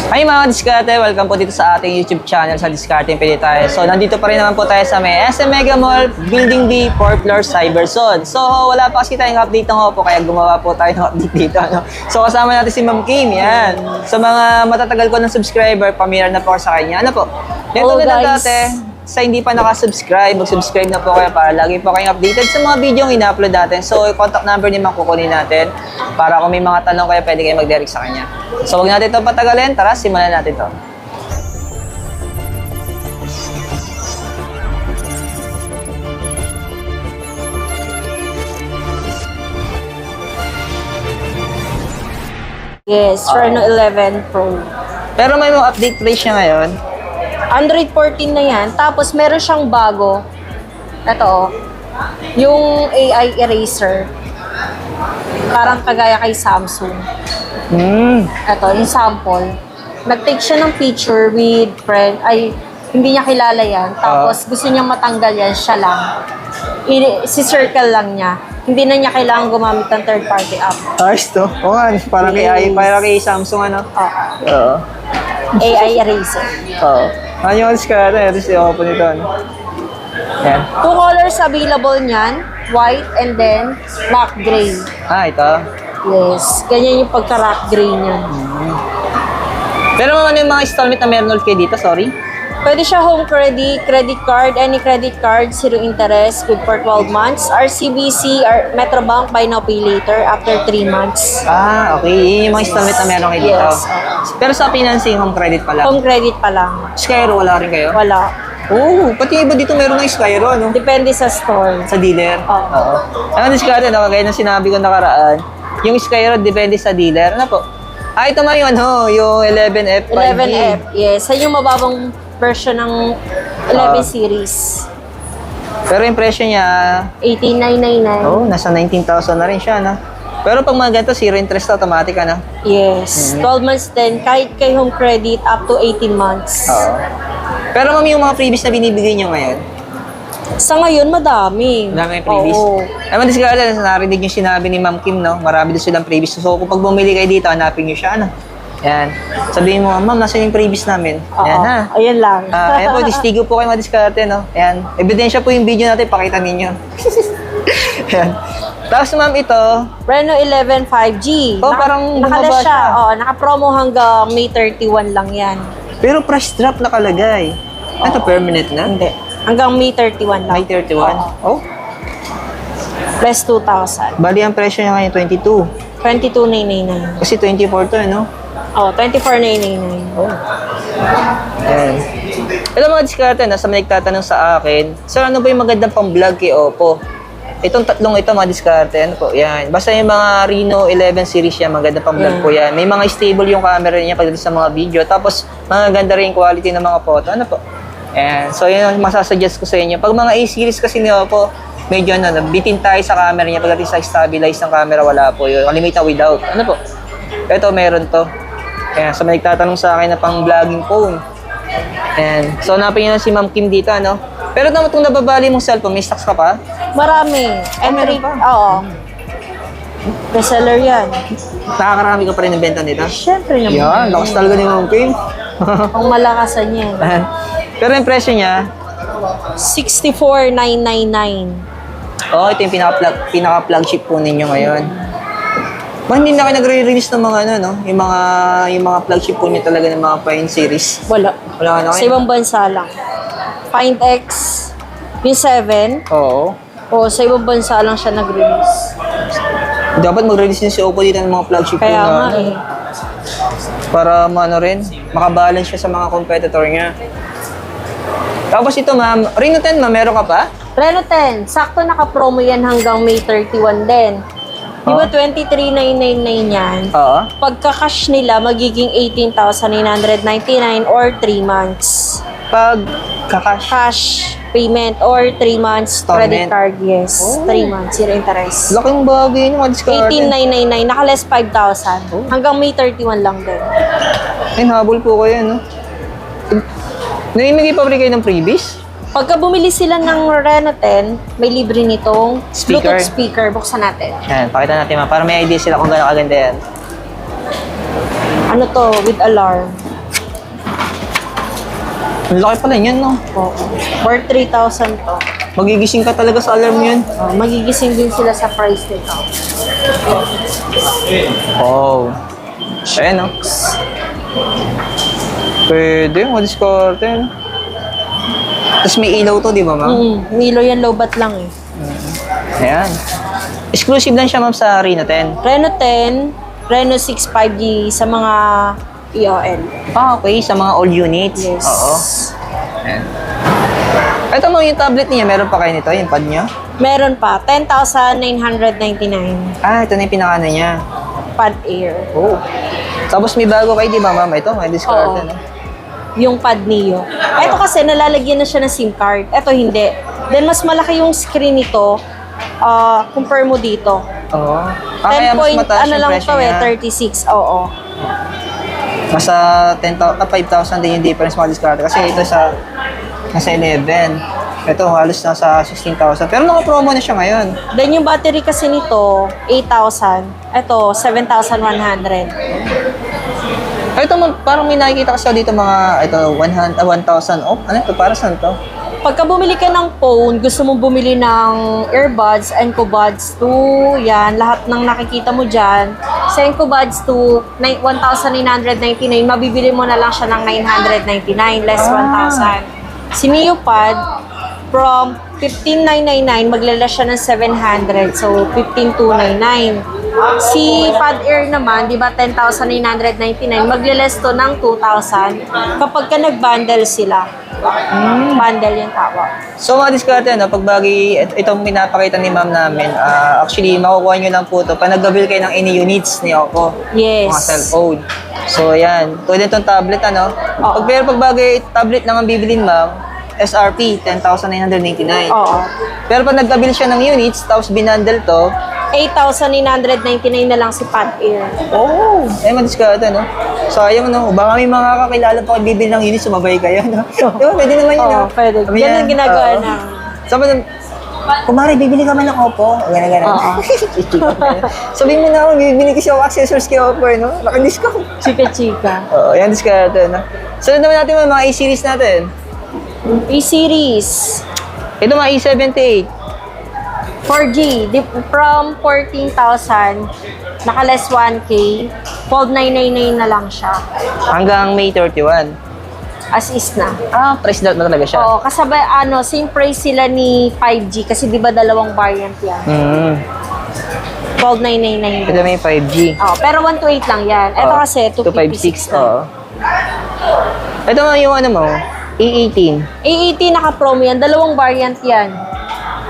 Hi mga diskarte, welcome po dito sa ating YouTube channel sa Discarding Pili tayo. So nandito pa rin naman po tayo sa may SM Mega Mall, Building B, 4th floor, Cyberzone. So wala pa kasi tayong update ng Oppo kaya gumawa po tayo ng update dito. Ano? So kasama natin si Ma'am Kim, yan. Sa mga matatagal ko ng subscriber, pamilyar na po ako sa kanya. Ano po? Dito na dati. Sa hindi pa nakasubscribe, mag-subscribe na po kayo para lagi po kayong updated sa mga video yung ina-upload natin. So, yung contact number niya kukunin natin para kung may mga tanong kayo, pwede kayo mag-direct sa kanya. So, huwag natin ito patagalin. Tara, simulan natin ito. Yes, Reno 11 Pro. Pero may mga update price niya ngayon. Android 14 na yan. Tapos meron siyang bago. Ito, yung AI eraser. Parang kagaya kay Samsung. Ito, yung sample. Nag-take siya ng picture with friend. Ay, hindi niya kilala yan. Tapos gusto niyang matanggal yan, siya lang. Si-circle lang niya. Hindi na niya kailangan gumamit ng third-party app. Ayos to. Oo nga, parang kay Samsung ano. Oo. AI eraser. Oo. Ano yung diskarte? Ito si Oppo nito. Yan. 2 colors available niyan. White and then black gray. Ah, ito. Yes. Ganyan yung pagka-rock gray niyan. Pero ano yung mga installment na meron ulit kayo dito? Sorry. Pwede siya home credit, credit card, any credit card, zero interest, good for 12 months. RCBC, Metrobank, buy now, pay later after 3 months. Ah, okay. Yun yung mga installment na meron kayo dito. Yes. Pero sa financing, home credit pa lang. Home credit pa lang. Skyro, wala rin kayo? Wala. Oo, pati iba dito meron ng Skyro, no? Depende sa store. Sa dealer? Oo. Ang diskarte, no? Kagaya ng sinabi ko nakaraan, yung Skyro depende sa dealer. Ano po? Ah, ito nga yung ano, yung 11F 5G. 11F, yes. Yan yung mababang version ng 11 series. Pero yung presyo niya, 18,999. oh, nasa 19,000 na rin siya, no? Pero pag mga ganito, zero interest automatic, ano? Yes. 12 months din. Kahit kay home credit, up to 18 months. Oo. Pero mami, yung mga freebies na binibigay nyo ngayon, Sa ngayon, madami. marami freebies. Oo. Naman diskarte, narinig yung sinabi ni Ma'am Kim, no? Marami din silang freebies. So, kung pag bumili kayo dito, hanapin nyo siya, ano? Yan. Sabihin mo, ma'am, nasa yung freebies namin. Yan, Oo. ha? Ayan lang. Ayan po, distigo po kayo madiskarte, no? Ayan. Ebidensya po yung video natin, pakita ninyo. Ayan. Tapos, ma'am, ito, Reno 11 5G. Oh, parang nakala bumaba siya. siya. Oh, naka-promo hanggang May 31 lang yan. pero price drop nakalagay. Ito, permanent na? Hindi. Hanggang May 31 lang. May 31. Oh. Plus 2,000. Bali, ang presyo niya ngayon, 22. 22,999. Kasi 24 to, no? Oh, 24,999. Oh. Ayan. Ito mga diskarte, nasa may nagtatanong sa akin, sir, ano ba yung magandang pang-vlog kay Oppo? Itong tatlong ito, mga diskarte, ano po, yan. Basta yung mga Reno 11 series yan, maganda pang-vlog po yan. May mga stable yung camera niya pagdating sa mga video. Tapos, maganda rin yung quality ng mga photo. Ano po? Ayan. So, yun ang masasuggest ko sa inyo. Pag mga A-series kasi ni Oppo, medyo ano, bitin tayo sa camera niya. Pagdating sa stabilize ng camera, wala po yun. Unlimited without. Ano po? Ito, meron to. Ayan. So, may nagtatanong sa akin na pang-vlogging phone. Ayan. So, hanapin nyo na si Ma'am Kim dito, ano? Pero naman itong nababali mong cellphone, may stocks ka pa? Marami. meron pa? Oo. Bestseller yan. Nakakarami ka pa rin ng benta nito? Siyempre naman. Yan, lakas talaga ni Ma'am Kim. Ang malakasan yan. Ayan. Pero yung presyo niya, 64,999. oh, ito yung pinaka-flagship po ninyo ngayon. Ba, hindi na kayo nagre-release ng mga ano, no? Yung mga flagship po niyo talaga ng mga fine series. Wala. Wala na Sa kayo? ibang bansa lang. Find X, yung 7. Oo. O, sa ibang bansa lang siya nag-release. Dapat mag-release din si Oppo dito ng mga flagship Kaya po nga na, eh. para maano rin, makabalance siya sa mga competitor niya. Tapos ito ma'am, Reno 10 ma'am, meron ka pa? Reno 10, sakto naka-promo yan hanggang May 31 din. Di ba 23,999 yan? Oo. Pagka-cash nila, magiging 18,999 or 3 months. Pag kakash. Cash payment or 3 months credit Installment. card, yes. Oh. 3 months, zero interest. Laking bagay niyo, madiskarte. 18,999, naka-less 5,000. Oh. Hanggang May 31 lang din. Ay, habol po kayo, no? Namimigay pa rin kayo ng freebies? Pagka bumili sila ng Reno 10, may libre nitong Speaker. Bluetooth speaker. Buksan natin. Yan, pakita natin ma'am, para may idea sila kung gano'ng kaganda yan. Ano to? With alarm. Ang laki pala yan, no? Oo. For 3,000 to. Magigising ka talaga sa alarm yun. Magigising din sila sa price nito. Oh. Ayan, no? Pwede, madiskarte, no? Tapos may ilaw to, di ba, ma'am? Milo yan, low bat lang eh. Ayan. Exclusive lang siya, ma'am, sa Reno 10. Reno 10, Reno 6 5G sa mga EOL. Ah, okay. Sa mga all units. Yes. Oo. Ayan. Ito, ma'am, yung tablet niya, meron pa kayo nito, yung pad niya? Meron pa, 10,999 Ah, ito na yung pinakana niya. Pad Air. Oh. Tapos may bago kayo, di ba, ma'am? Ito, may discard, Oo. no? Yung Pad Neo. Ito kasi nalalagyan na siya ng SIM card. Ito hindi. Then mas malaki yung screen nito compare mo dito. Oo. 10 point, mataas ano yung lang presyo to niya. 36. Oo. Nasa 5,000 din yung difference mga discard. Kasi ito nasa 11. Ito halos nasa 16,000. Pero naka-promo na siya ngayon. Then yung battery kasi nito, 8,000. Ito, 7,100. Ito, parang may nakikita kasi ako dito mga 1,000 off. Ano ito? Para saan to? Pagka bumili ka ng phone, gusto mo bumili ng earbuds, Encobuds 2, yan, lahat ng nakikita mo dyan. Sa Encobuds 2, 1,999, mabibili mo na lang siya ng 999, less 1,000. Si MioPad, from 15,999, maglalas siya ng 700, so 15,299. Si Pad Air naman, di ba 10,999, maglalas to ng 2,000 kapag ka nag-bundle sila. Bundle yung tawag. So mga diskarte, no, pag bagay, itong pinapakita ni ma'am namin, actually, makukuha nyo lang po ito pag nag-avail kayo ng any units ni Oppo. Yes. Mga cellphone. So yan, tulad itong tablet, ano? Oo. Pero pag bagay, tablet lang ang bibilin, ma'am, SRP, 10,999. Oo. Pero pag nag-avail siya ng units, tapos binundle to, 8,999 na lang si Pad Air. oh, madiskarte, no? Sayang, no? Baka may mga kakilala pa kayo bibili ng units, sumabay kayo, no? Di ba, pwede naman yun, Oo, no? pwede. Sabi Ganun niya, ginagawa oo. na. Sabi na, kumari, bibili ka man ng Oppo. Gana-gana. Oo. Sabi mo na ako, bibili kasi ako accessories kay Oppo, no? Naka-discount. Chika-chika. Oo, yan, diskarte, no? Sunod naman natin mga A-series natin. E-series. Ito mga A78. 4G. From 14,000, naka-less 1K, 12,999 na lang siya. Hanggang May 31. As is na. Ah, price down na talaga siya. Oo, kasabay, same price sila ni 5G kasi di ba dalawang variant yan? 12,999. Ito may 5G. Oh, pero 128 lang yan. Ito kasi 256 na. Oo. Ito mga yung ano mo, A18. A80 naka-promo yan. Dalawang variant yan.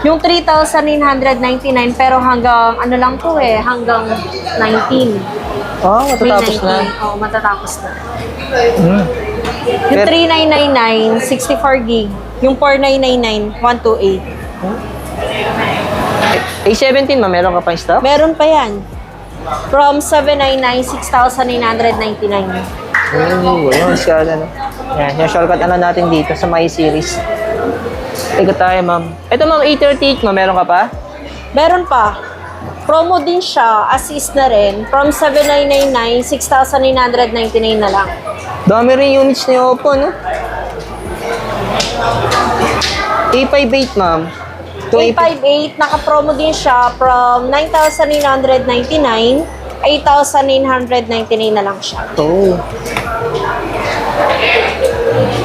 Yung 3,999 pero hanggang ano lang to hanggang 19. Oh, matatapos na. Oo, matatapos na. Hmm. Yung Pero- 3,999, 64 gig. Yung 4,999, 128. A17 ma, meron ka pa yung stock? Meron pa yan. From 799, 6,999. Oo, yun, skala no. Yan, yung shortcut ano natin dito sa my series. Ikot tayo, ma'am. Ito, ma'am, A38 ma, meron ka pa? Meron pa. Promo din siya, assist na rin. From 7,999, 6,999 na lang. Dami rin units ni Oppo, no? A58, ma'am. 858, naka-promo din siya from 9,999, 8,999 na lang siya. Oh.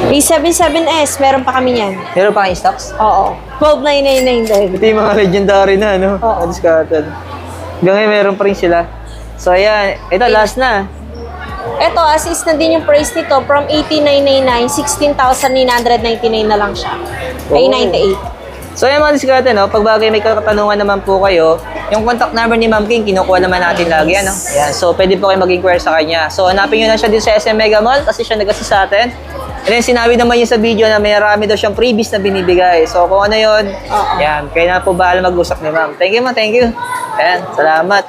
A77S, meron pa kami yan. Meron pa kayong stocks? Oo. 12,999 din. Ito yung mga legendary na, no? Oo. Discarded. Hanggang ngayon, meron pa rin sila. So, ayan. Ito, last na. Ito, assist na din yung price nito. From 18,999, 16,999 na lang siya. Ay, Oh. 98. So, ayan mga diskarte, no? Pag bagay may katanungan naman po kayo, yung contact number ni Ma'am King, kinukuha naman natin lagi, ano? Ayan. So, pwede po kayo mag-inquire sa kanya. So, hanapin nyo na siya dito sa SM Mega Mall kasi siya nag-assist sa atin. And then, sinabi naman yun sa video na may marami daw siyang freebies na binibigay. So, kung ano yun, Oo. ayan. Kaya na po bahala mag-usap ni Ma'am. Thank you, Ma'am. Thank you. Ayan. Salamat.